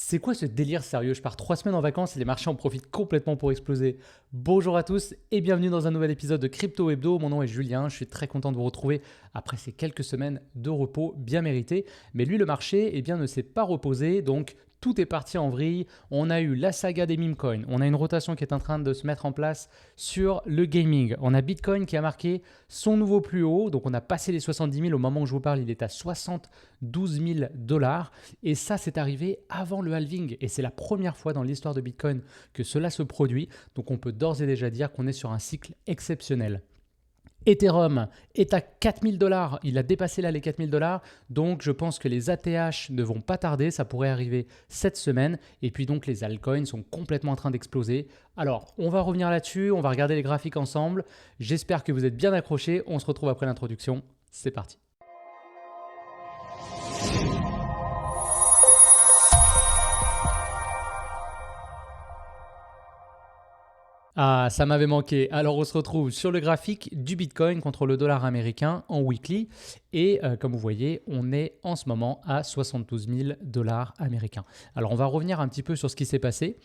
C'est quoi ce délire sérieux? Je pars 3 semaines en vacances et les marchés en profitent complètement pour exploser. Bonjour à tous et bienvenue dans un nouvel épisode de Crypto Hebdo. Mon nom est Julien, je suis très content de vous retrouver après ces quelques semaines de repos bien mérités. Mais lui, le marché, ne s'est pas reposé, donc tout est parti en vrille. On a eu la saga des meme coins, on a une rotation qui est en train de se mettre en place sur le gaming. On a Bitcoin qui a marqué son nouveau plus haut, donc on a passé les 70 000 au moment où je vous parle, il est à 72 000 dollars. Et ça, c'est arrivé avant le halving. Et c'est la première fois dans l'histoire de Bitcoin que cela se produit. Donc on peut d'ores et déjà dire qu'on est sur un cycle exceptionnel. Ethereum est à 4000 dollars, il a dépassé là les 4000 dollars, donc je pense que les ATH ne vont pas tarder, ça pourrait arriver cette semaine, et puis donc les altcoins sont complètement en train d'exploser. Alors, on va revenir là-dessus, on va regarder les graphiques ensemble, j'espère que vous êtes bien accrochés, on se retrouve après l'introduction, c'est parti. Ah, ça m'avait manqué. Alors, on se retrouve sur le graphique du Bitcoin contre le dollar américain en weekly. Et comme vous voyez, on est en ce moment à 72 000 dollars américains. Alors, on va revenir un petit peu sur ce qui s'est passé.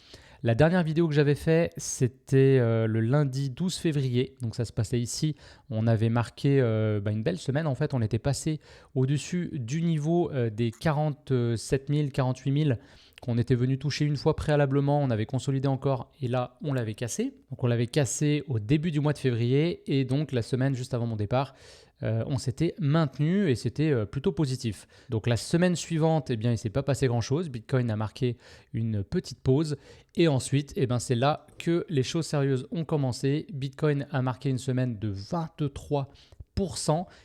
La dernière vidéo que j'avais fait, c'était le lundi 12 février. Donc, ça se passait ici. On avait marqué une belle semaine. En fait, on était passé au-dessus du niveau des 47 000, 48 000 qu'on était venu toucher une fois préalablement, on avait consolidé encore et là on l'avait cassé. Donc on l'avait cassé au début du mois de février et donc la semaine juste avant mon départ, on s'était maintenu et c'était plutôt positif. Donc la semaine suivante, il ne s'est pas passé grand-chose. Bitcoin a marqué une petite pause et ensuite, c'est là que les choses sérieuses ont commencé. Bitcoin a marqué une semaine de 23%.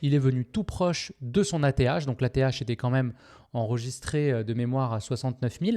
Il est venu tout proche de son ATH, donc l'ATH était quand même enregistré de mémoire à 69 000.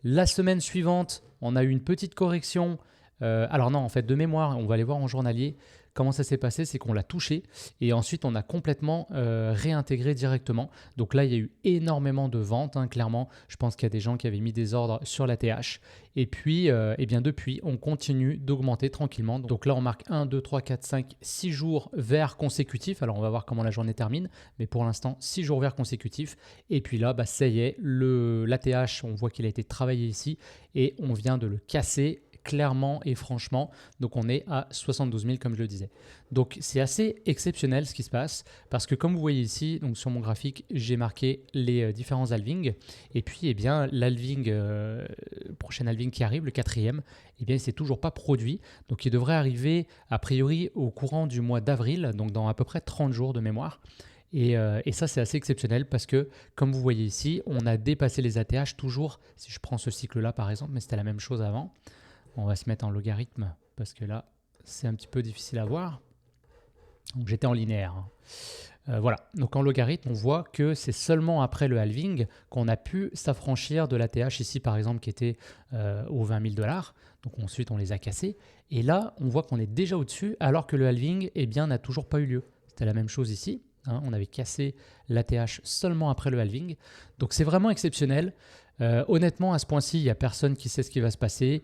La semaine suivante, on a eu une petite correction. Alors non, en fait, de mémoire, on va aller voir en journalier. Comment ça s'est passé? C'est qu'on l'a touché et ensuite on a complètement réintégré directement. Donc là, il y a eu énormément de ventes, clairement. Je pense qu'il y a des gens qui avaient mis des ordres sur la TH. Et puis, depuis, on continue d'augmenter tranquillement. Donc là, on marque 1, 2, 3, 4, 5, 6 jours verts consécutifs. Alors, on va voir comment la journée termine. Mais pour l'instant, 6 jours verts consécutifs. Et puis là, ça y est, l'ATH, on voit qu'il a été travaillé ici et on vient de le casser clairement et franchement. Donc on est à 72 000 comme je le disais. Donc c'est assez exceptionnel ce qui se passe parce que comme vous voyez ici, donc sur mon graphique, j'ai marqué les différents halvings et puis l'halving, prochain halving qui arrive, le quatrième, il s'est toujours pas produit. Donc il devrait arriver a priori au courant du mois d'avril, donc dans à peu près 30 jours de mémoire. Et ça, c'est assez exceptionnel parce que, comme vous voyez ici, on a dépassé les ATH toujours. Si je prends ce cycle-là, par exemple, mais c'était la même chose avant. On va se mettre en logarithme parce que là, c'est un petit peu difficile à voir. Donc, j'étais en linéaire. Voilà. Donc, en logarithme, on voit que c'est seulement après le halving qu'on a pu s'affranchir de l'ATH ici, par exemple, qui était aux 20 000 dollars. Donc, ensuite, on les a cassés. Et là, on voit qu'on est déjà au-dessus alors que le halving n'a toujours pas eu lieu. C'était la même chose ici. On avait cassé l'ATH seulement après le halving. Donc, c'est vraiment exceptionnel. Honnêtement, à ce point-ci, il n'y a personne qui sait ce qui va se passer.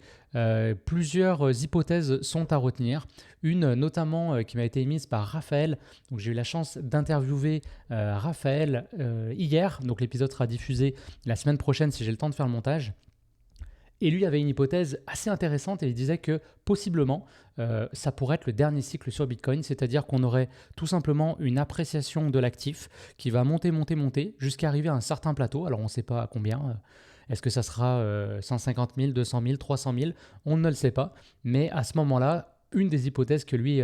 Plusieurs hypothèses sont à retenir. Une notamment qui m'a été émise par Raphaël. Donc, j'ai eu la chance d'interviewer Raphaël hier. Donc l'épisode sera diffusé la semaine prochaine si j'ai le temps de faire le montage. Et lui avait une hypothèse assez intéressante et il disait que possiblement, ça pourrait être le dernier cycle sur Bitcoin, c'est-à-dire qu'on aurait tout simplement une appréciation de l'actif qui va monter jusqu'à arriver à un certain plateau. Alors on ne sait pas à combien. Est-ce que ça sera 150 000, 200 000, 300 000? On ne le sait pas. Mais à ce moment-là, une des hypothèses que lui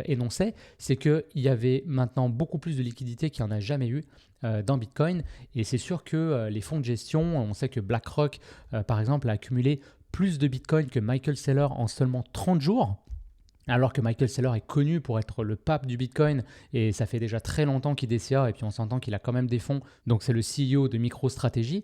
énonçait, c'est qu'il y avait maintenant beaucoup plus de liquidités qu'il n'y en a jamais eu dans Bitcoin. Et c'est sûr que les fonds de gestion, on sait que BlackRock, par exemple, a accumulé plus de Bitcoin que Michael Saylor en seulement 30 jours. Alors que Michael Saylor est connu pour être le pape du Bitcoin et ça fait déjà très longtemps qu'il DCA et puis on s'entend qu'il a quand même des fonds. Donc c'est le CEO de MicroStrategy.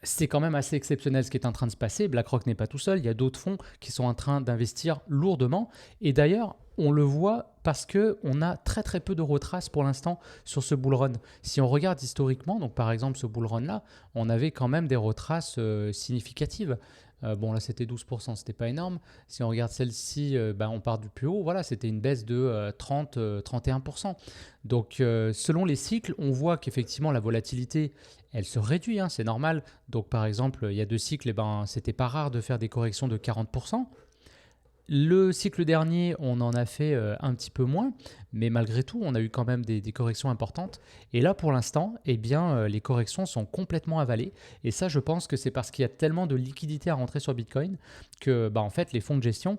C'est quand même assez exceptionnel ce qui est en train de se passer. BlackRock n'est pas tout seul, il y a d'autres fonds qui sont en train d'investir lourdement. Et d'ailleurs, on le voit parce qu'on a très très peu de retraces pour l'instant sur ce bull run. Si on regarde historiquement, donc par exemple ce bull run-là, on avait quand même des retraces significatives. Bon, là, c'était 12%, c'était pas énorme. Si on regarde celle-ci, on part du plus haut. Voilà, c'était une baisse de 30-31%. Donc, selon les cycles, on voit qu'effectivement, la volatilité, elle se réduit, hein, c'est normal. Donc, par exemple, il y a 2 cycles, c'était pas rare de faire des corrections de 40%. Le cycle dernier, on en a fait un petit peu moins, mais malgré tout, on a eu quand même des corrections importantes. Et là, pour l'instant, les corrections sont complètement avalées. Et ça, je pense que c'est parce qu'il y a tellement de liquidités à rentrer sur Bitcoin que, en fait, les fonds de gestion,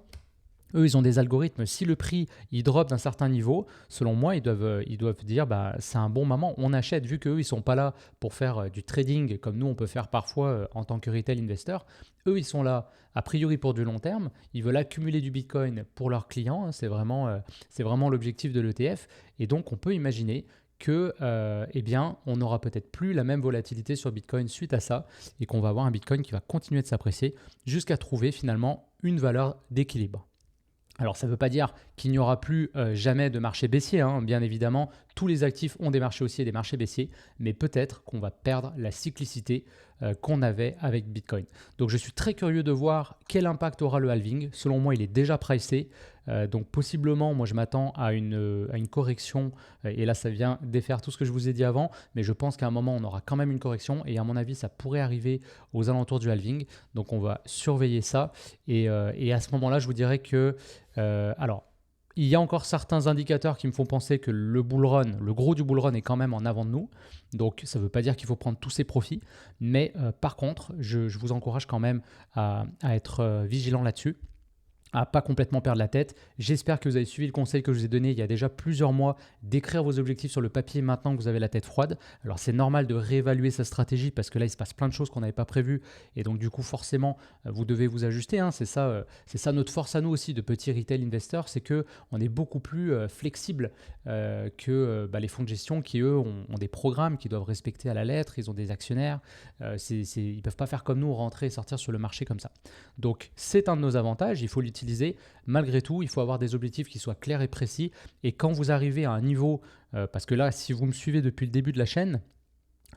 eux, ils ont des algorithmes. Si le prix il drop d'un certain niveau, selon moi, ils doivent dire c'est un bon moment, on achète, vu qu'eux, ils ne sont pas là pour faire du trading comme nous, on peut faire parfois en tant que retail investor. Eux, ils sont là a priori pour du long terme. Ils veulent accumuler du Bitcoin pour leurs clients. Hein, c'est vraiment l'objectif de l'ETF. Et donc, on peut imaginer que on n'aura peut-être plus la même volatilité sur Bitcoin suite à ça et qu'on va avoir un Bitcoin qui va continuer de s'apprécier jusqu'à trouver finalement une valeur d'équilibre. Alors ça ne veut pas dire qu'il n'y aura plus jamais de marché baissier, hein. Bien évidemment, tous les actifs ont des marchés haussiers et des marchés baissiers, mais peut-être qu'on va perdre la cyclicité qu'on avait avec Bitcoin. Donc je suis très curieux de voir quel impact aura le halving. Selon moi, il est déjà pricé. Donc possiblement, moi je m'attends à une correction, et là ça vient défaire tout ce que je vous ai dit avant, mais je pense qu'à un moment on aura quand même une correction, et à mon avis ça pourrait arriver aux alentours du halving. Donc on va surveiller ça, et à ce moment-là je vous dirais que alors, il y a encore certains indicateurs qui me font penser que le bull run, le gros du bull run est quand même en avant de nous. Donc, ça ne veut pas dire qu'il faut prendre tous ses profits. Mais par contre, je vous encourage quand même à être vigilant là-dessus, à pas complètement perdre la tête. J'espère que vous avez suivi le conseil que je vous ai donné il y a déjà plusieurs mois d'écrire vos objectifs sur le papier maintenant que vous avez la tête froide. Alors c'est normal de réévaluer sa stratégie parce que là il se passe plein de choses qu'on n'avait pas prévues et donc du coup forcément vous devez vous ajuster, hein. C'est ça notre force à nous aussi de petits retail investors, c'est qu'on est beaucoup plus flexible que les fonds de gestion qui eux ont des programmes qu'ils doivent respecter à la lettre, ils ont des actionnaires, ils ne peuvent pas faire comme nous, rentrer et sortir sur le marché comme ça. Donc c'est un de nos avantages, il faut l'utiliser. Malgré tout, il faut avoir des objectifs qui soient clairs et précis. Et quand vous arrivez à un niveau, parce que là, si vous me suivez depuis le début de la chaîne,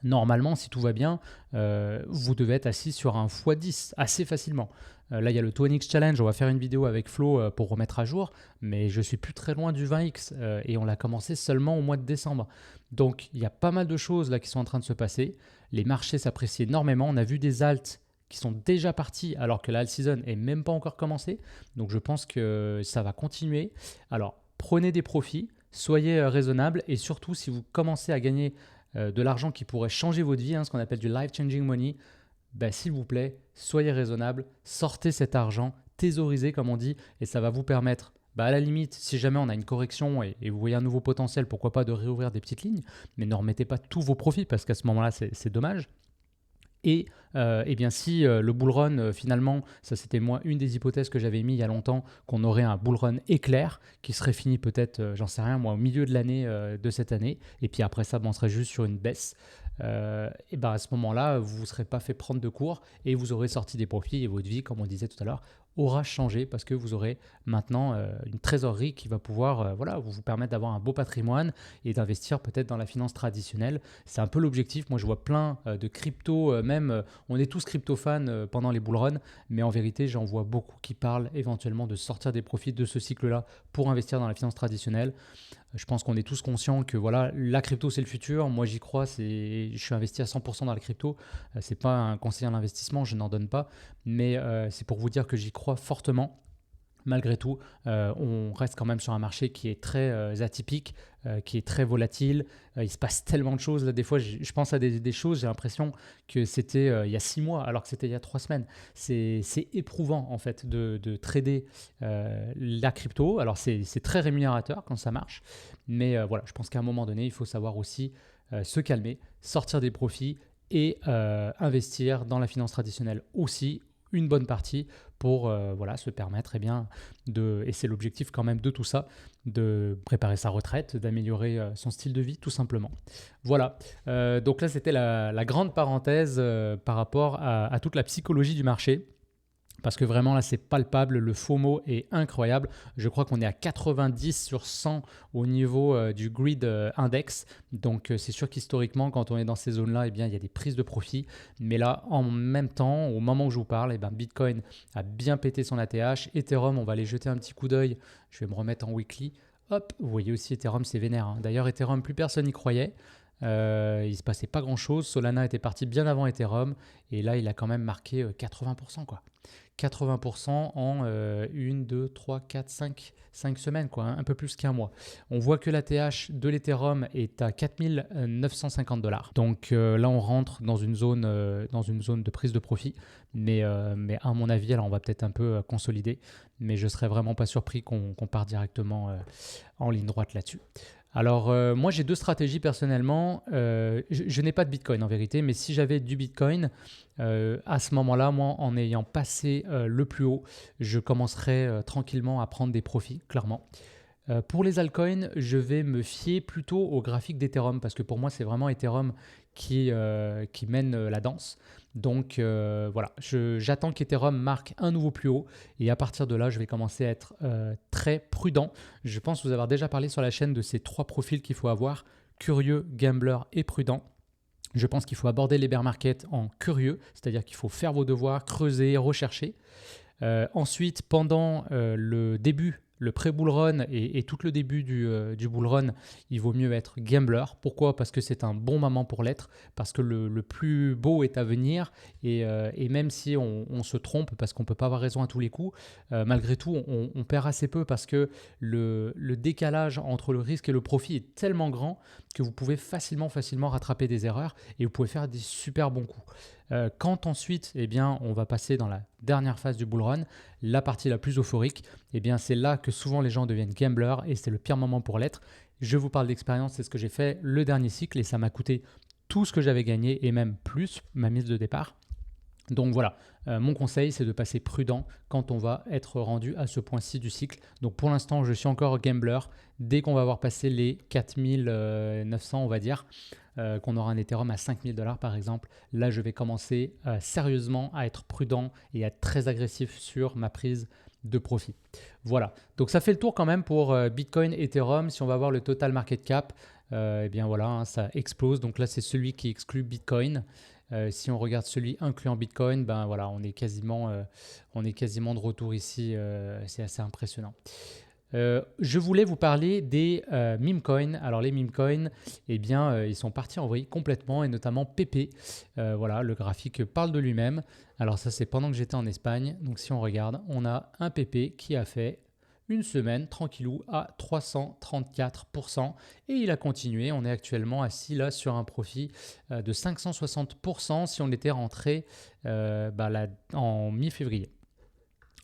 normalement, si tout va bien, vous devez être assis sur un x10 assez facilement. Là, il y a le 20x Challenge. On va faire une vidéo avec Flo pour remettre à jour. Mais je suis plus très loin du 20x et on l'a commencé seulement au mois de décembre. Donc, il y a pas mal de choses là qui sont en train de se passer. Les marchés s'apprécient énormément. On a vu des alts qui sont déjà partis alors que la alt season n'est même pas encore commencée. Donc je pense que ça va continuer. Alors prenez des profits, soyez raisonnable et surtout si vous commencez à gagner de l'argent qui pourrait changer votre vie, hein, ce qu'on appelle du life changing money, s'il vous plaît, soyez raisonnable, sortez cet argent, thésaurisez comme on dit et ça va vous permettre à la limite, si jamais on a une correction et vous voyez un nouveau potentiel, pourquoi pas de réouvrir des petites lignes, mais ne remettez pas tous vos profits parce qu'à ce moment-là, c'est dommage. Et si le bull run, finalement, ça c'était moi une des hypothèses que j'avais mis il y a longtemps, qu'on aurait un bull run éclair qui serait fini peut-être, j'en sais rien, moi, au milieu de l'année de cette année. Et puis après ça, on serait juste sur une baisse. À ce moment-là, vous ne vous serez pas fait prendre de court et vous aurez sorti des profits et votre vie, comme on disait tout à l'heure, aura changé parce que vous aurez maintenant une trésorerie qui va pouvoir vous permettre d'avoir un beau patrimoine et d'investir peut-être dans la finance traditionnelle. C'est un peu l'objectif. Moi, je vois plein de crypto, on est tous crypto-fans pendant les bull runs, mais en vérité, j'en vois beaucoup qui parlent éventuellement de sortir des profits de ce cycle-là pour investir dans la finance traditionnelle. Je pense qu'on est tous conscients que la crypto c'est le futur. Moi j'y crois, je suis investi à 100% dans la crypto. C'est pas un conseil à l'investissement, je n'en donne pas, mais c'est pour vous dire que j'y crois fortement. Malgré tout, on reste quand même sur un marché qui est très atypique, qui est très volatile. Il se passe tellement de choses. Là, des fois, je pense à des choses, j'ai l'impression que c'était il y a 6 mois, alors que c'était il y a 3 semaines. C'est éprouvant, en fait, de trader la crypto. Alors, c'est très rémunérateur quand ça marche. Mais je pense qu'à un moment donné, il faut savoir aussi se calmer, sortir des profits et investir dans la finance traditionnelle aussi, une bonne partie pour se permettre et c'est l'objectif quand même de tout ça, de préparer sa retraite, d'améliorer son style de vie tout simplement. Voilà, donc là c'était la grande parenthèse par rapport à toute la psychologie du marché. Parce que vraiment là, c'est palpable, le FOMO est incroyable. Je crois qu'on est à 90 sur 100 au niveau du grid index. Donc c'est sûr qu'historiquement, quand on est dans ces zones-là, eh bien, il y a des prises de profit. Mais là, en même temps, au moment où je vous parle, eh ben, Bitcoin a bien pété son ATH. Ethereum, on va aller jeter un petit coup d'œil. Je vais me remettre en weekly. Hop, vous voyez aussi Ethereum, c'est vénère, hein. D'ailleurs, Ethereum, plus personne n'y croyait. Il ne se passait pas grand-chose. Solana était parti bien avant Ethereum. Et là, il a quand même marqué 80%, quoi. 80% en 1, 2, 3, 4, 5 semaines, quoi, hein, un peu plus qu'un mois. On voit que l'ATH de l'Ethereum est à 4 950 $. Donc là, on rentre dans une zone de prise de profit. Mais à mon avis, alors on va peut-être un peu consolider. Mais je ne serais vraiment pas surpris qu'on parte directement en ligne droite là-dessus. Alors, moi, j'ai deux stratégies personnellement. Je n'ai pas de Bitcoin en vérité, mais si j'avais du Bitcoin, à ce moment-là, moi, en ayant passé le plus haut, je commencerais tranquillement à prendre des profits, clairement. Pour les altcoins, je vais me fier plutôt au graphique d'Ethereum parce que pour moi, c'est vraiment Ethereum qui mène la danse. Donc voilà, j'attends qu'Ethereum marque un nouveau plus haut et à partir de là, je vais commencer à être très prudent. Je pense vous avoir déjà parlé sur la chaîne de ces trois profils qu'il faut avoir, curieux, gambler et prudent. Je pense qu'il faut aborder les bear markets en curieux, c'est-à-dire qu'il faut faire vos devoirs, creuser, rechercher. Ensuite, pendant le début, le pré-bull run et tout le début du bull run, il vaut mieux être gambler. Pourquoi ? Parce que c'est un bon moment pour l'être, parce que le plus beau est à venir et même si on se trompe, parce qu'on ne peut pas avoir raison à tous les coups, malgré tout, on perd assez peu parce que le décalage entre le risque et le profit est tellement grand que vous pouvez facilement rattraper des erreurs et vous pouvez faire des super bons coups. Quand ensuite, eh bien, on va passer dans la dernière phase du bull run, la partie la plus euphorique, eh bien, c'est là que souvent les gens deviennent gamblers et c'est le pire moment pour l'être. Je vous parle d'expérience, c'est ce que j'ai fait le dernier cycle et ça m'a coûté tout ce que j'avais gagné et même plus ma mise de départ. Donc voilà, mon conseil, c'est de passer prudent quand on va être rendu à ce point-ci du cycle. Donc pour l'instant, je suis encore gambler. Dès qu'on va avoir passé les 4900, on va dire, qu'on aura un Ethereum à 5000 $ par exemple, là, je vais commencer sérieusement à être prudent et à être très agressif sur ma prise de profit. Voilà, donc ça fait le tour quand même pour Bitcoin, Ethereum. Si on va voir le total market cap, eh bien voilà, hein, ça explose. Donc là, c'est celui qui exclut Bitcoin. Si on regarde celui incluant Bitcoin, ben voilà, on est quasiment de retour ici. C'est assez impressionnant. Je voulais vous parler des meme coins. Alors les meme coins, eh bien, ils sont partis en vrille complètement et notamment PP. Voilà, le graphique parle de lui-même. Alors ça, c'est pendant que j'étais en Espagne. Donc si on regarde, on a un PP qui a fait une semaine tranquillou à 334% et il a continué. On est actuellement assis là sur un profit de 560% si on était rentré là, en mi-février.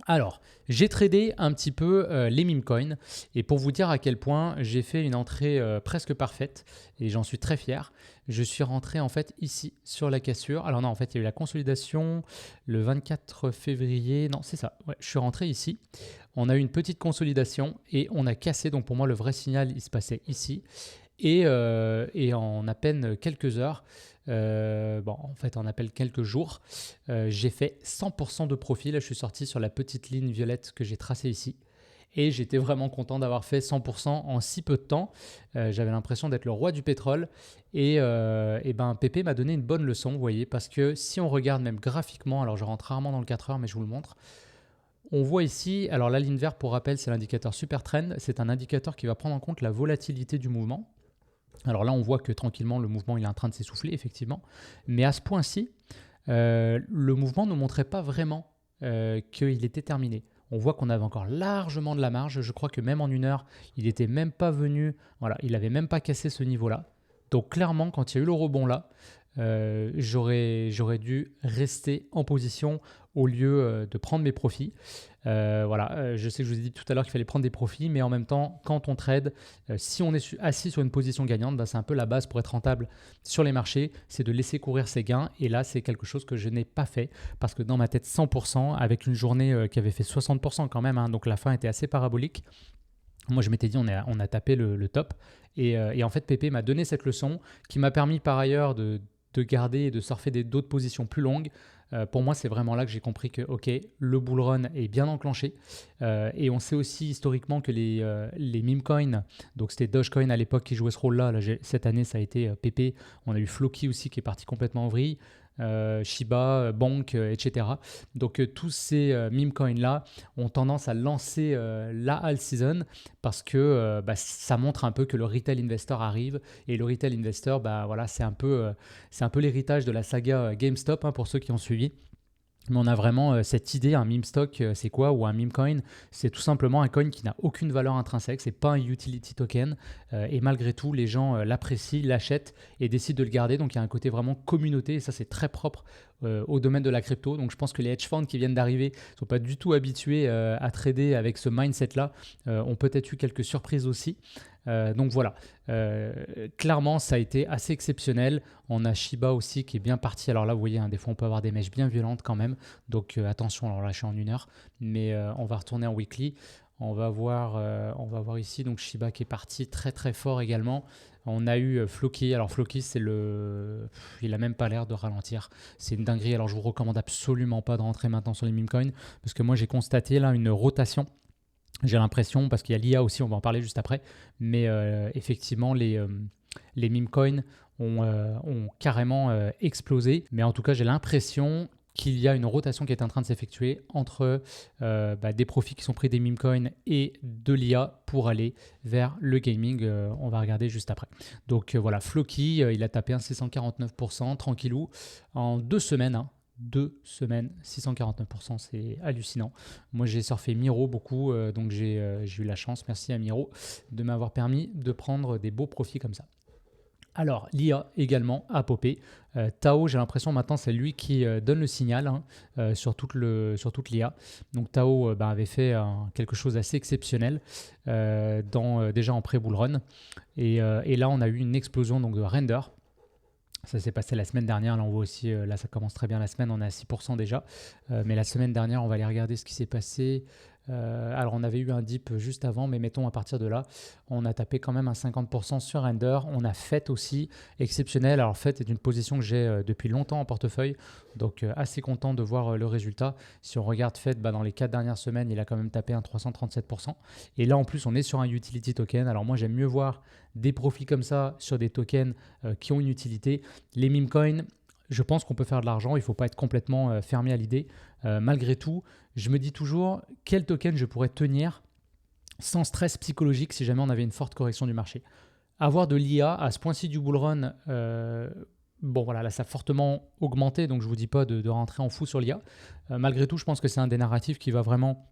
Alors, j'ai tradé un petit peu les meme coins et pour vous dire à quel point j'ai fait une entrée presque parfaite et j'en suis très fier, je suis rentré en fait ici sur la cassure. Alors non, en fait, il y a eu la consolidation le 24 février. Non, c'est ça. Ouais, je suis rentré ici. On a eu une petite consolidation et on a cassé. Donc pour moi, le vrai signal, il se passait ici. Et en à peine quelques heures, en fait en à peine quelques jours, j'ai fait 100% de profit. Là, je suis sorti sur la petite ligne violette que j'ai tracée ici. Et j'étais vraiment content d'avoir fait 100% en si peu de temps. J'avais l'impression d'être le roi du pétrole. Et Pépé m'a donné une bonne leçon, vous voyez, parce que si on regarde même graphiquement, alors je rentre rarement dans le 4 heures, mais je vous le montre. On voit ici, alors la ligne verte pour rappel, c'est l'indicateur super trend. C'est un indicateur qui va prendre en compte la volatilité du mouvement. Alors là, on voit que tranquillement, le mouvement il est en train de s'essouffler, effectivement. Mais à ce point-ci, le mouvement ne montrait pas vraiment qu'il était terminé. On voit qu'on avait encore largement de la marge. Je crois que même en une heure, il n'était même pas venu, voilà, il n'avait même pas cassé ce niveau-là. Donc clairement, quand il y a eu le rebond là, j'aurais dû rester en position au lieu de prendre mes profits. Je sais que je vous ai dit tout à l'heure qu'il fallait prendre des profits, mais en même temps, quand on trade, si on est assis sur une position gagnante, c'est un peu la base pour être rentable sur les marchés, c'est de laisser courir ses gains. Et là, c'est quelque chose que je n'ai pas fait parce que dans ma tête, 100%, avec une journée qui avait fait 60% quand même, hein, donc la fin était assez parabolique. Moi, je m'étais dit, on a tapé le top. Et en fait, Pépé m'a donné cette leçon qui m'a permis par ailleurs de garder et de surfer d'autres positions plus longues. Pour moi, c'est vraiment là que j'ai compris que ok, le bull run est bien enclenché. Et on sait aussi historiquement que les meme coins, donc c'était Dogecoin à l'époque qui jouait ce rôle-là. Là, cette année, ça a été Pepe. On a eu Floki aussi qui est parti complètement en vrille. Shiba, Bonk, etc. Donc tous ces meme coins là ont tendance à lancer la all season parce que ça montre un peu que le retail investor arrive, et le retail investor, voilà, c'est un peu l'héritage de la saga GameStop, hein, pour ceux qui ont suivi. Mais on a vraiment cette idée, un meme stock, c'est quoi? Ou un meme coin, c'est tout simplement un coin qui n'a aucune valeur intrinsèque, c'est pas un utility token, et malgré tout, les gens l'apprécient, l'achètent et décident de le garder. Donc il y a un côté vraiment communauté, et ça c'est très propre au domaine de la crypto. Donc je pense que les hedge funds qui viennent d'arriver ne sont pas du tout habitués à trader avec ce mindset-là, ont peut-être eu quelques surprises aussi. Donc voilà, clairement ça a été assez exceptionnel. On a Shiba aussi qui est bien parti. Alors là vous voyez, hein, des fois on peut avoir des mèches bien violentes quand même, donc attention. Alors là je suis en 1 heure, mais on va retourner en weekly. On va voir ici donc Shiba qui est parti très très fort également. On a eu Floki. Alors Floki, il a même pas l'air de ralentir. C'est une dinguerie. Alors je vous recommande absolument pas de rentrer maintenant sur les meme coins, parce que moi j'ai constaté là une rotation. J'ai l'impression, parce qu'il y a l'IA aussi, on va en parler juste après, mais effectivement, les meme coins ont carrément explosé. Mais en tout cas, j'ai l'impression qu'il y a une rotation qui est en train de s'effectuer entre des profits qui sont pris des meme coins et de l'IA pour aller vers le gaming. On va regarder juste après. Donc voilà, Floki, il a tapé un 649%, tranquillou, en 2 semaines. 2 semaines, 649%, c'est hallucinant. Moi, j'ai surfé Miro beaucoup, donc j'ai eu la chance, merci à Miro, de m'avoir permis de prendre des beaux profits comme ça. Alors, l'IA également a popé. Tao, j'ai l'impression maintenant, c'est lui qui donne le signal, hein, sur toute l'IA. Donc, Tao avait fait quelque chose d'assez exceptionnel déjà en pré-bull run. Et là, on a eu une explosion donc, de render. Ça s'est passé la semaine dernière. Là, on voit aussi, là, ça commence très bien la semaine. On est à 6% déjà. Mais la semaine dernière, on va aller regarder ce qui s'est passé. Alors, on avait eu un dip juste avant, mais mettons à partir de là, on a tapé quand même un 50% sur Render. On a FET aussi, exceptionnel. Alors, FET est une position que j'ai depuis longtemps en portefeuille, donc assez content de voir le résultat. Si on regarde FET, dans les 4 dernières semaines, il a quand même tapé un 337%. Et là, en plus, on est sur un utility token. Alors, moi, j'aime mieux voir des profits comme ça sur des tokens qui ont une utilité. Les meme coins, je pense qu'on peut faire de l'argent. Il ne faut pas être complètement fermé à l'idée. Malgré tout, je me dis toujours quel token je pourrais tenir sans stress psychologique si jamais on avait une forte correction du marché. Avoir de l'IA à ce point-ci du bull run, bon voilà, là ça a fortement augmenté, donc je ne vous dis pas de rentrer en fou sur l'IA. Malgré tout, je pense que c'est un des narratifs qui va vraiment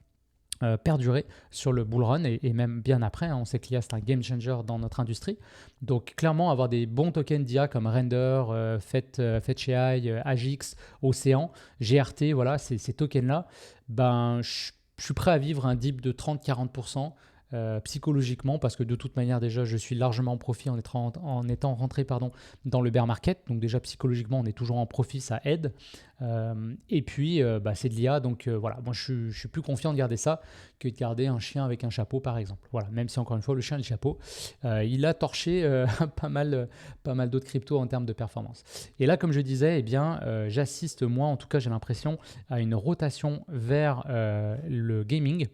perdurer sur le bull run et même bien après, hein. On sait que l'IA c'est un game changer dans notre industrie. Donc clairement, avoir des bons tokens d'IA comme Render, FetchAI, Agix, Océan, GRT, voilà, ces tokens-là, je suis prêt à vivre un dip de 30-40%. Psychologiquement, parce que de toute manière déjà je suis largement en profit en étant rentré dans le bear market, donc déjà psychologiquement on est toujours en profit, ça aide. Et puis c'est de l'IA, donc voilà, moi je suis plus confiant de garder ça que de garder un chien avec un chapeau par exemple. Voilà, même si encore une fois le chien et le chapeau, il a torché pas mal d'autres cryptos en termes de performance. Et là, comme je disais, j'assiste, moi en tout cas j'ai l'impression, à une rotation vers le gaming.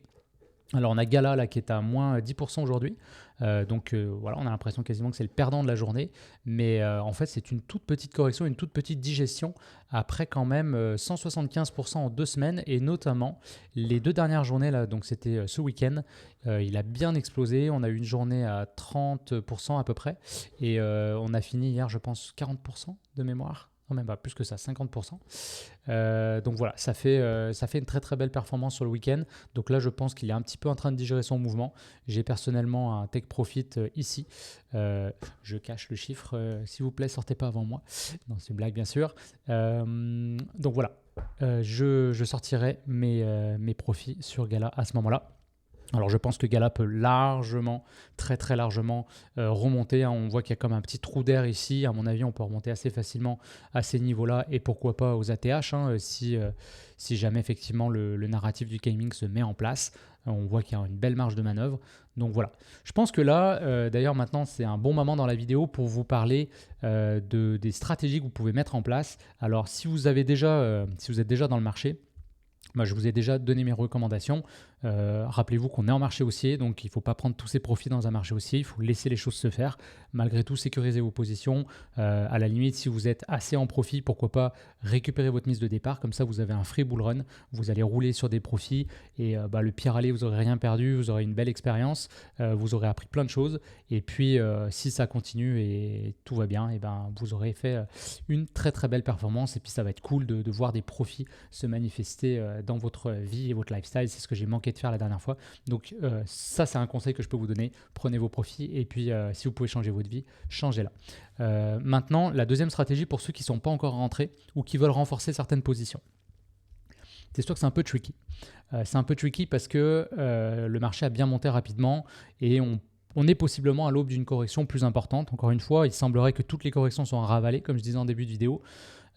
Alors on a Gala là qui est à moins 10% aujourd'hui, voilà, on a l'impression quasiment que c'est le perdant de la journée, mais en fait c'est une toute petite correction, une toute petite digestion après quand même 175% en 2 semaines, et notamment les 2 dernières journées là, donc c'était ce week-end, il a bien explosé, on a eu une journée à 30% à peu près, et on a fini hier je pense 40% de mémoire. Non, même pas plus que ça, 50%. Donc voilà, ça fait une très très belle performance sur le week-end. Donc là, je pense qu'il est un petit peu en train de digérer son mouvement. J'ai personnellement un take profit ici. Je cache le chiffre, s'il vous plaît, sortez pas avant moi. Non, c'est une blague bien sûr. Donc voilà, je sortirai mes profits sur Gala à ce moment-là. Alors je pense que Gala peut largement, très très largement remonter, hein. On voit qu'il y a comme un petit trou d'air ici. À mon avis, on peut remonter assez facilement à ces niveaux-là et pourquoi pas aux ATH, hein, si jamais effectivement le narratif du gaming se met en place. On voit qu'il y a une belle marge de manœuvre. Donc voilà. Je pense que là, d'ailleurs maintenant, c'est un bon moment dans la vidéo pour vous parler des stratégies que vous pouvez mettre en place. Alors si vous êtes déjà dans le marché, moi, je vous ai déjà donné mes recommandations. Rappelez-vous qu'on est en marché haussier, donc il ne faut pas prendre tous ses profits dans un marché haussier, il faut laisser les choses se faire. Malgré tout, sécuriser vos positions. À la limite, si vous êtes assez en profit, pourquoi pas récupérer votre mise de départ. Comme ça, vous avez un free bull run. Vous allez rouler sur des profits et le pire aller, vous n'aurez rien perdu, vous aurez une belle expérience, vous aurez appris plein de choses. Et puis, si ça continue et tout va bien, et vous aurez fait une très très belle performance. Et puis, ça va être cool de voir des profits se manifester dans votre vie et votre lifestyle. C'est ce que j'ai manqué de faire la dernière fois. Donc ça, c'est un conseil que je peux vous donner. Prenez vos profits et puis si vous pouvez changer votre vie, changez-la. Maintenant, la deuxième stratégie pour ceux qui ne sont pas encore rentrés ou qui veulent renforcer certaines positions. C'est sûr que c'est un peu tricky. C'est un peu tricky parce que le marché a bien monté rapidement et on est possiblement à l'aube d'une correction plus importante. Encore une fois, il semblerait que toutes les corrections sont ravalées, comme je disais en début de vidéo.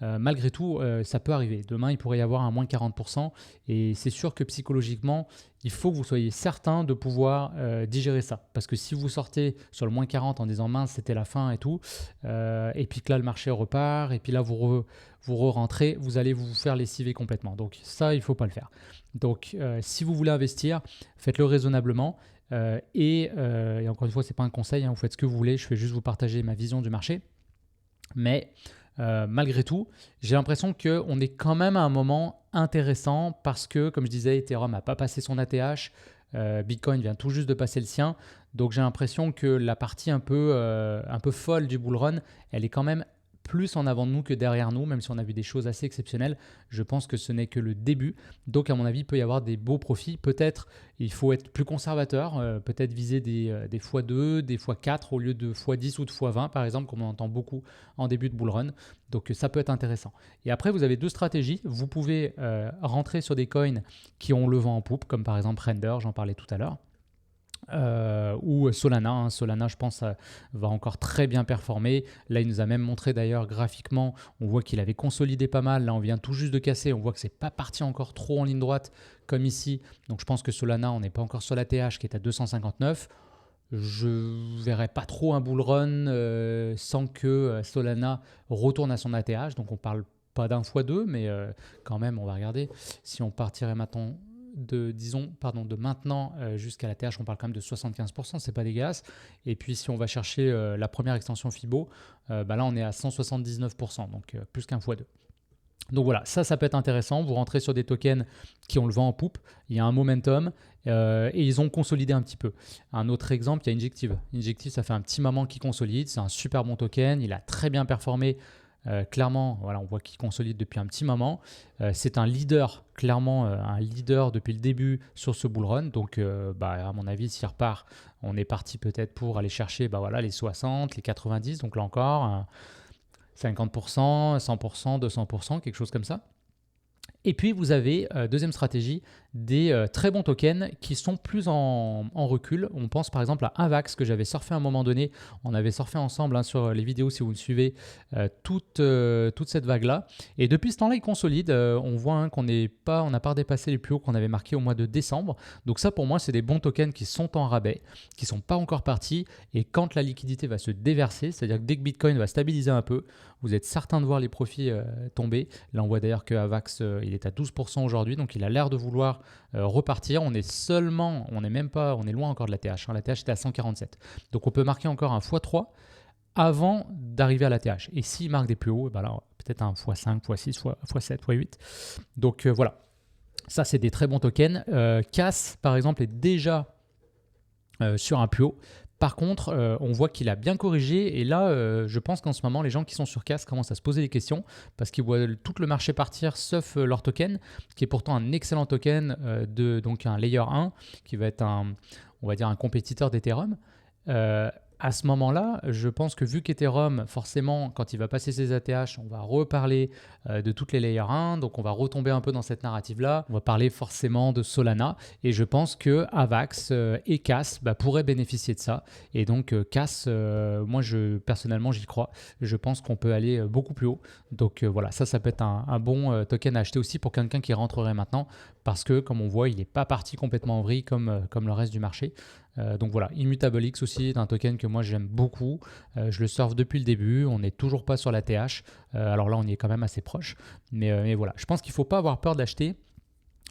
Malgré tout, ça peut arriver. Demain, il pourrait y avoir un moins 40%. Et c'est sûr que psychologiquement, il faut que vous soyez certain de pouvoir digérer ça. Parce que si vous sortez sur le moins 40 en disant mince, c'était la fin et tout, et puis que là, le marché repart, et puis là, vous rentrez, vous allez vous faire lessiver complètement. Donc ça, il ne faut pas le faire. Donc si vous voulez investir, faites-le raisonnablement. Et encore une fois, ce n'est pas un conseil, hein, vous faites ce que vous voulez. Je fais juste vous partager ma vision du marché. Mais malgré tout, j'ai l'impression qu'on est quand même à un moment intéressant parce que, comme je disais, Ethereum n'a pas passé son ATH, Bitcoin vient tout juste de passer le sien. Donc j'ai l'impression que la partie un peu folle du bull run, elle est quand même plus en avant de nous que derrière nous, même si on a vu des choses assez exceptionnelles. Je pense que ce n'est que le début. Donc, à mon avis, il peut y avoir des beaux profits. Peut-être il faut être plus conservateur, peut-être viser des x2, des x4 au lieu de x10 ou de x20, par exemple, comme on entend beaucoup en début de bull run. Donc, ça peut être intéressant. Et après, vous avez deux stratégies. Vous pouvez rentrer sur des coins qui ont le vent en poupe, comme par exemple Render, j'en parlais tout à l'heure. Ou Solana. Hein. Solana, je pense, va encore très bien performer. Là, il nous a même montré d'ailleurs graphiquement, on voit qu'il avait consolidé pas mal. Là, on vient tout juste de casser. On voit que c'est pas parti encore trop en ligne droite comme ici. Donc, je pense que Solana, on n'est pas encore sur la TH qui est à 259. Je ne verrais pas trop un bull run sans que Solana retourne à son ATH. Donc, on parle pas d'un x2, mais quand même, on va regarder. Si on partirait maintenant de maintenant jusqu'à la TH, on parle quand même de 75%, c'est pas dégueulasse. Et puis si on va chercher la première extension FIBO, là on est à 179%, donc plus qu'un x2. Donc voilà, ça peut être intéressant. Vous rentrez sur des tokens qui ont le vent en poupe, il y a un momentum et ils ont consolidé un petit peu. Un autre exemple, il y a Injective. Injective, ça fait un petit moment qu'il consolide, c'est un super bon token, il a très bien performé. Clairement, voilà, on voit qu'il consolide depuis un petit moment. C'est un leader, clairement un leader depuis le début sur ce bull run. Donc, à mon avis, s'il repart, on est parti peut-être pour aller chercher les 60, les 90. Donc là encore, 50%, 100%, 200%, quelque chose comme ça. Et puis, vous avez, deuxième stratégie, des très bons tokens qui sont plus en recul. On pense par exemple à Avax que j'avais surfé à un moment donné. On avait surfé ensemble sur les vidéos si vous me suivez toute cette vague-là. Et depuis ce temps-là, il consolide. On voit qu'on n'a pas dépassé les plus hauts qu'on avait marqués au mois de décembre. Donc ça, pour moi, c'est des bons tokens qui sont en rabais, qui ne sont pas encore partis. Et quand la liquidité va se déverser, c'est-à-dire que dès que Bitcoin va stabiliser un peu, vous êtes certain de voir les profits tomber. Là, on voit d'ailleurs que Avax, il est à 12% aujourd'hui, donc il a l'air de vouloir repartir. On est loin encore de la TH. La TH était à 147. Donc on peut marquer encore un x3 avant d'arriver à la TH. Et s'il marque des plus hauts, là, peut-être un x5, x6, x7, x8. Donc voilà. Ça, c'est des très bons tokens. CAS, par exemple, est déjà sur un plus haut. Par contre, on voit qu'il a bien corrigé et là, je pense qu'en ce moment, les gens qui sont sur CAS commencent à se poser des questions parce qu'ils voient tout le marché partir sauf leur token, qui est pourtant un excellent token donc un Layer 1, qui va être un compétiteur d'Ethereum. à ce moment-là, je pense que vu qu'Ethereum, forcément, quand il va passer ses ATH, on va reparler de toutes les Layer 1, donc on va retomber un peu dans cette narrative-là. On va parler forcément de Solana, et je pense que Avax et Cas pourraient bénéficier de ça. Et donc Cas, moi personnellement, j'y crois. Je pense qu'on peut aller beaucoup plus haut. Donc voilà, ça peut être un bon token à acheter aussi pour quelqu'un qui rentrerait maintenant, parce que comme on voit, il n'est pas parti complètement en vrille comme le reste du marché. Donc voilà, Immutable X aussi est un token que moi j'aime beaucoup. Je le surfe depuis le début, on n'est toujours pas sur la TH. Alors là, on y est quand même assez proche. Mais voilà, je pense qu'il ne faut pas avoir peur d'acheter.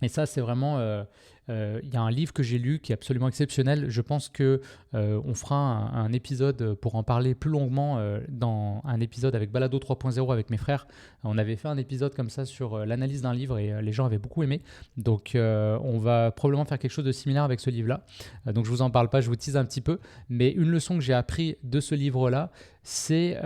Et ça, c'est vraiment... Il y a un livre que j'ai lu qui est absolument exceptionnel. Je pense qu'on fera un épisode pour en parler plus longuement dans un épisode avec Balado 3.0 avec mes frères. On avait fait un épisode comme ça sur l'analyse d'un livre et les gens avaient beaucoup aimé. Donc on va probablement faire quelque chose de similaire avec ce livre-là. Donc je ne vous en parle pas, je vous tease un petit peu. Mais une leçon que j'ai appris de ce livre-là, c'est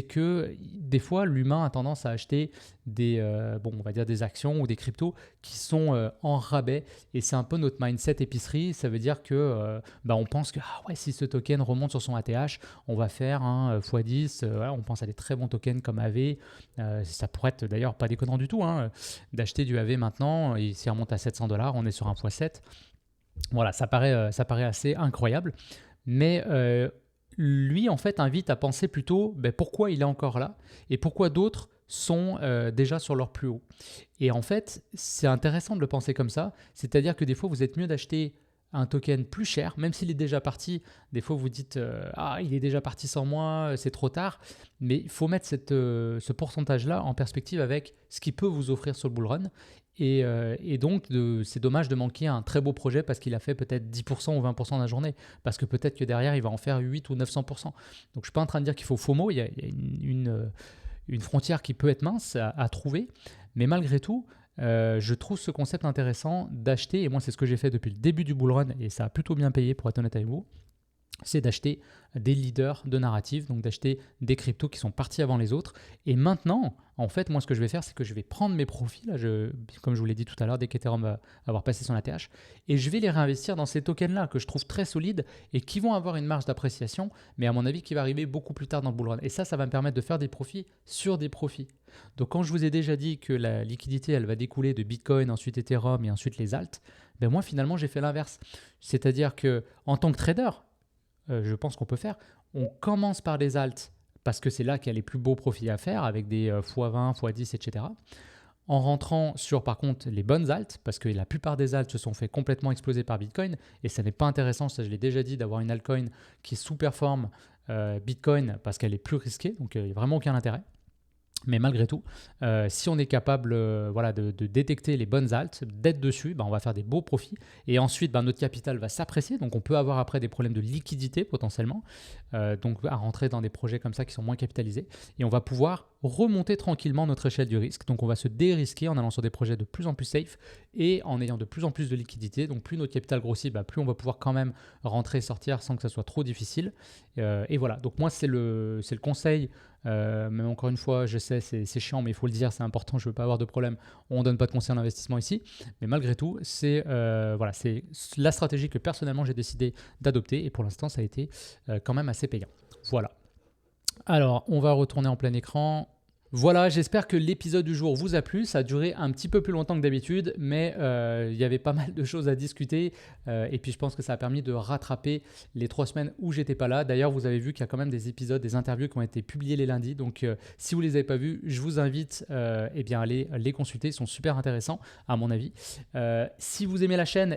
que des fois, l'humain a tendance à acheter on va dire des actions ou des cryptos qui sont en rabais. Et c'est un peu notre mindset épicerie. Ça veut dire que on pense que si ce token remonte sur son ATH, on va faire un x10. On pense à des très bons tokens comme AV. Ça pourrait être d'ailleurs pas déconnant du tout d'acheter du AV maintenant. Et s'il remonte à 700$, on est sur un x7. Voilà, ça paraît assez incroyable. Mais lui, en fait, invite à penser plutôt pourquoi il est encore là et pourquoi d'autres sont déjà sur leur plus haut. Et en fait, c'est intéressant de le penser comme ça, c'est-à-dire que des fois, vous êtes mieux d'acheter un token plus cher, même s'il est déjà parti. Des fois, vous dites il est déjà parti sans moi, c'est trop tard. Mais il faut mettre ce pourcentage-là en perspective avec ce qu'il peut vous offrir sur le bull run. Et donc, c'est dommage de manquer un très beau projet parce qu'il a fait peut-être 10% ou 20% dans la journée. Parce que peut-être que derrière, il va en faire 8 ou 900%. Donc, je ne suis pas en train de dire qu'il faut FOMO. Il y a une frontière qui peut être mince à trouver. Mais malgré tout, je trouve ce concept intéressant d'acheter, et moi c'est ce que j'ai fait depuis le début du bull run, et ça a plutôt bien payé pour être honnête avec vous, c'est d'acheter des leaders de narrative, donc d'acheter des cryptos qui sont partis avant les autres. Et maintenant, en fait, moi ce que je vais faire, c'est que je vais prendre mes profits, là, comme je vous l'ai dit tout à l'heure, dès qu'Ethereum va avoir passé son ATH, et je vais les réinvestir dans ces tokens-là que je trouve très solides et qui vont avoir une marge d'appréciation, mais à mon avis qui va arriver beaucoup plus tard dans le bull run. Et ça va me permettre de faire des profits sur des profits. Donc quand je vous ai déjà dit que la liquidité, elle va découler de Bitcoin, ensuite Ethereum et ensuite les alts, moi finalement j'ai fait l'inverse. C'est-à-dire que en tant que trader, je pense qu'on peut faire, on commence par les alts parce que c'est là qu'il y a les plus beaux profits à faire avec des x20, x10, etc. En rentrant sur par contre les bonnes alts, parce que la plupart des alts se sont fait complètement exploser par Bitcoin, et ça n'est pas intéressant, ça je l'ai déjà dit, d'avoir une altcoin qui sous-performe Bitcoin parce qu'elle est plus risquée, donc il n'y a vraiment aucun intérêt. Mais malgré tout, si on est capable de détecter les bonnes alts, d'être dessus, on va faire des beaux profits. Et ensuite, notre capital va s'apprécier. Donc, on peut avoir après des problèmes de liquidité potentiellement. Donc, à rentrer dans des projets comme ça qui sont moins capitalisés. Et on va pouvoir remonter tranquillement notre échelle du risque. Donc, on va se dérisquer en allant sur des projets de plus en plus safe et en ayant de plus en plus de liquidité. Donc, plus notre capital grossit, plus on va pouvoir quand même rentrer et sortir sans que ça soit trop difficile. Et voilà. Donc, moi, c'est le conseil. Même encore une fois, je sais, c'est chiant, mais il faut le dire, c'est important, je ne veux pas avoir de problème. On ne donne pas de conseils en investissement ici, mais malgré tout, c'est la stratégie que personnellement j'ai décidé d'adopter, et pour l'instant, ça a été quand même assez payant. Voilà. Alors, on va retourner en plein écran. Voilà, j'espère que l'épisode du jour vous a plu. Ça a duré un petit peu plus longtemps que d'habitude, mais il y avait pas mal de choses à discuter. Et puis je pense que ça a permis de rattraper les 3 semaines où j'étais pas là. D'ailleurs, vous avez vu qu'il y a quand même des épisodes, des interviews qui ont été publiés les lundis. Donc si vous les avez pas vus, je vous invite à aller les consulter. Ils sont super intéressants à mon avis. Si vous aimez la chaîne,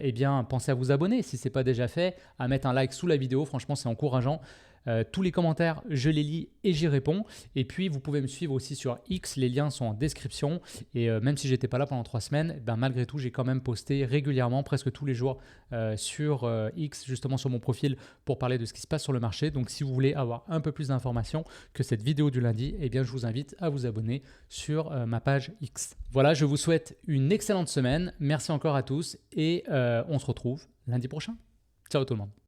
pensez à vous abonner si ce n'est pas déjà fait, à mettre un like sous la vidéo. Franchement, c'est encourageant. Tous les commentaires, je les lis et j'y réponds. Et puis, vous pouvez me suivre aussi sur X. Les liens sont en description. Et même si je n'étais pas là pendant 3 semaines, malgré tout, j'ai quand même posté régulièrement, presque tous les jours, sur X, justement sur mon profil, pour parler de ce qui se passe sur le marché. Donc, si vous voulez avoir un peu plus d'informations que cette vidéo du lundi, je vous invite à vous abonner sur ma page X. Voilà, je vous souhaite une excellente semaine. Merci encore à tous et on se retrouve lundi prochain. Ciao tout le monde.